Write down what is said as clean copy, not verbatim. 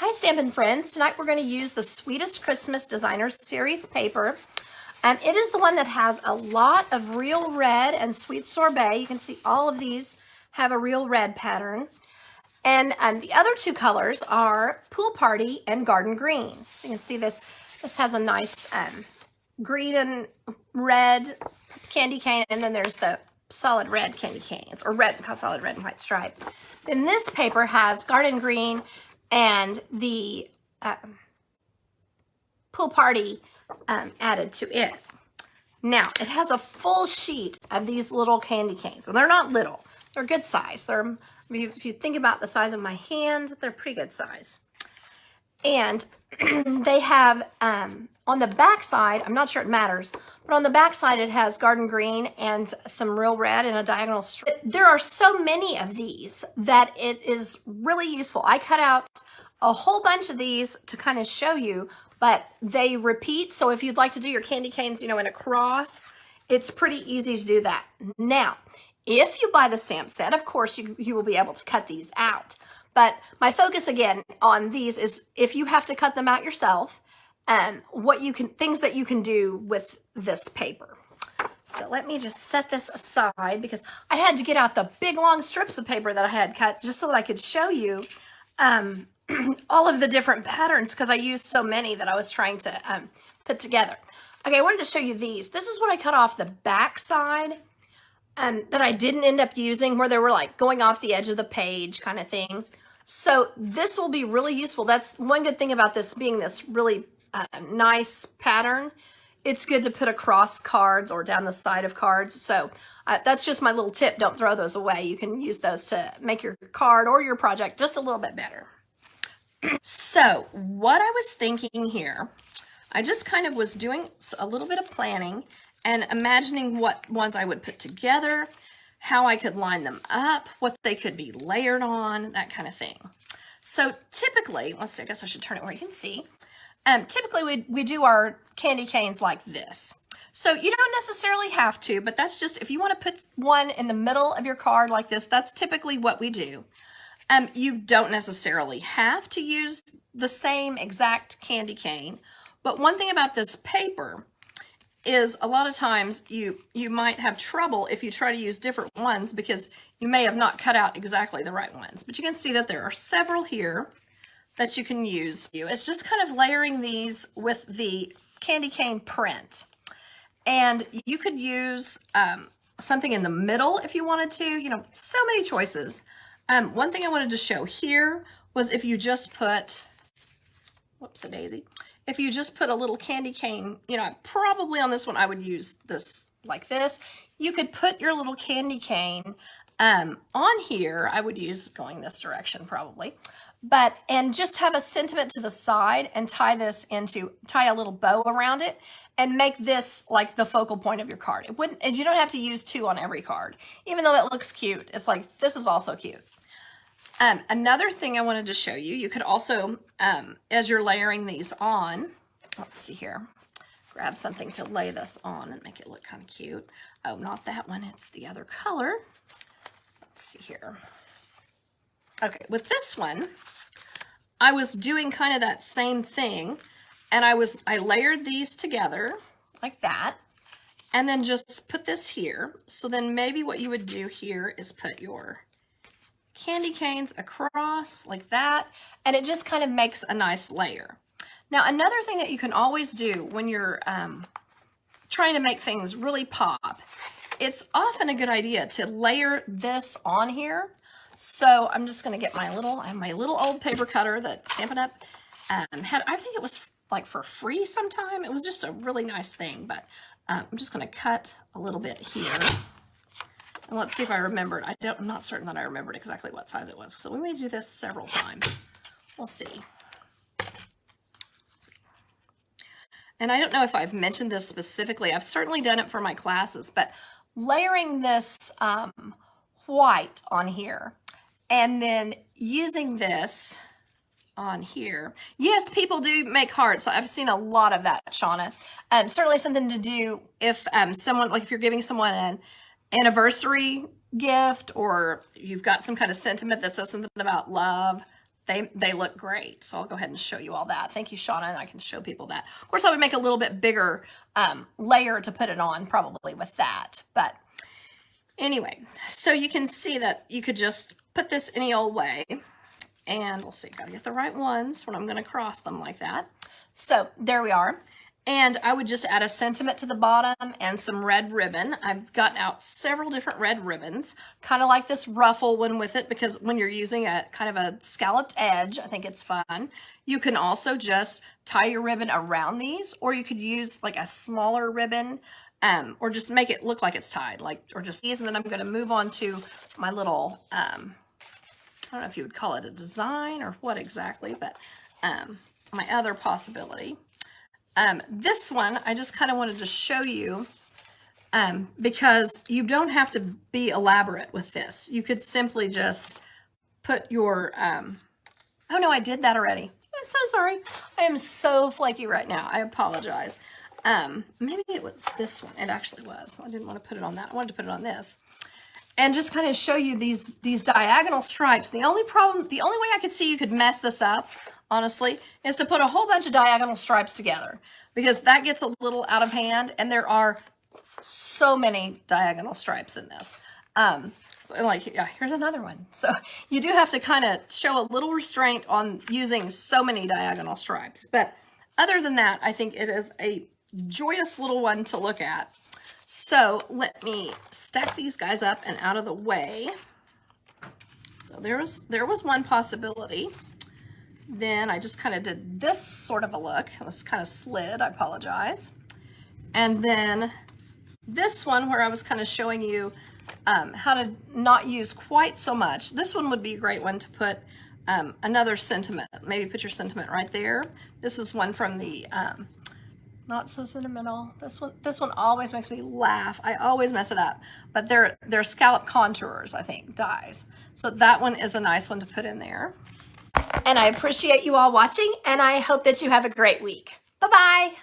Hi Stampin' friends, tonight we're going to use the Sweetest Christmas Designer Series paper. It is the one that has a lot of real red and sweet sorbet. You can see all of these have a real red pattern. And the other two colors are Pool Party and Garden Green. So you can see this has a nice green and red candy cane, and then there's the solid red candy canes, or solid red and white stripe. Then this paper has Garden Green and the Pool Party added to it. Now, it has a full sheet of these little candy canes. So they're not little, they're good size. They're, if you think about the size of my hand, they're pretty good size. And they have, on the back side, I'm not sure it matters, but on the back side it has Garden Green and some real red in a diagonal strip. There are so many of these that it is really useful. I cut out a whole bunch of these to kind of show you, but they repeat. So if you'd like to do your candy canes, you know, in a cross, it's pretty easy to do that. Now, if you buy the stamp set, of course, you will be able to cut these out. But my focus again on these is if you have to cut them out yourself, things that you can do with this paper. So let me just set this aside because I had to get out the big long strips of paper that I had cut just so that I could show you all of the different patterns, because I used so many that I was trying to put together. Okay, I wanted to show you these. This is what I cut off the back side that I didn't end up using, where they were like going off the edge of the page kind of thing. So this will be really useful. That's one good thing about this being this really nice pattern. It's good to put across cards or down the side of cards. So that's just my little tip. Don't throw those away. You can use those to make your card or your project just a little bit better. So what I was thinking here, I just kind of was doing a little bit of planning and imagining what ones I would put together, how I could line them up, what they could be layered on, that kind of thing. So typically, let's see, I guess I should turn it where you can see. Typically we do our candy canes like this. So you don't necessarily have to, but that's just, if you want to put one in the middle of your card like this, that's typically what we do. You don't necessarily have to use the same exact candy cane, but one thing about this paper is a lot of times you might have trouble if you try to use different ones because you may have not cut out exactly the right ones. But you can see that there are several here that you can use. It's just kind of layering these with the candy cane print. And you could use something in the middle if you wanted to, you know, so many choices. One thing I wanted to show here was if you just put, whoops-a-daisy, if you just put a little candy cane, you know, probably on this one I would use this like this. You could put your little candy cane on here. I would use going this direction probably, and just have a sentiment to the side and tie a little bow around it and make this like the focal point of your card. And you don't have to use two on every card, even though that looks cute. It's like, this is also cute. Another thing I wanted to show you, you could also, as you're layering these on, let's see here, grab something to lay this on and make it look kind of cute. Oh, not that one, it's the other color. Let's see here. Okay, with this one, I was doing kind of that same thing, and I layered these together like that, and then just put this here. So then maybe what you would do here is put your candy canes across like that, and it just kind of makes a nice layer. Now, another thing that you can always do when you're trying to make things really pop, it's often a good idea to layer this on here. So I'm just going to get I have my little old paper cutter that Stampin' Up! Had, I think it was like for free sometime. It was just a really nice thing, but I'm just going to cut a little bit here. And let's see if I remembered. I'm not certain that I remembered exactly what size it was. So we may do this several times. We'll see. And I don't know if I've mentioned this specifically. I've certainly done it for my classes, but layering this white on here and then using this on here. Yes, people do make hearts. I've seen a lot of that, Shauna. Certainly something to do if someone, like if you're giving someone an anniversary gift or you've got some kind of sentiment that says something about love, they look great. So I'll go ahead and show you all that. Thank you, Shauna, and I can show people that. Of course, I would make a little bit bigger layer to put it on probably with that. But anyway, so you can see that you could just put this any old way. And we'll see, gotta get the right ones when I'm gonna cross them like that. So there we are. And I would just add a sentiment to the bottom and some red ribbon. I've gotten out several different red ribbons, kind of like this ruffle one with it, because when you're using a kind of a scalloped edge, I think it's fun. You can also just tie your ribbon around these, or you could use like a smaller ribbon, or just make it look like it's tied, like, or just these. And then I'm going to move on to my little, I don't know if you would call it a design or what exactly, but my other possibility. This one, I just kind of wanted to show you because you don't have to be elaborate with this. You could simply just put your, oh no, I did that already. I'm so sorry. I am so flaky right now. I apologize. Maybe it was this one. It actually was. I didn't want to put it on that. I wanted to put it on this. And just kind of show you these diagonal stripes. The only way I could see you could mess this up, honestly, is to put a whole bunch of diagonal stripes together, because that gets a little out of hand, and there are so many diagonal stripes in this. So like, yeah, here's another one. So you do have to kind of show a little restraint on using so many diagonal stripes. But other than that, I think it is a joyous little one to look at. So let me stack these guys up and out of the way. So there was one possibility. Then I just kind of did this sort of a look. It was kind of slid, I apologize. And then this one where I was kind of showing you how to not use quite so much. This one would be a great one to put another sentiment. Maybe put your sentiment right there. This is one from the Not So Sentimental. This one always makes me laugh. I always mess it up. But they're scallop contours, I think, dies. So that one is a nice one to put in there. And I appreciate you all watching, and I hope that you have a great week. Bye-bye.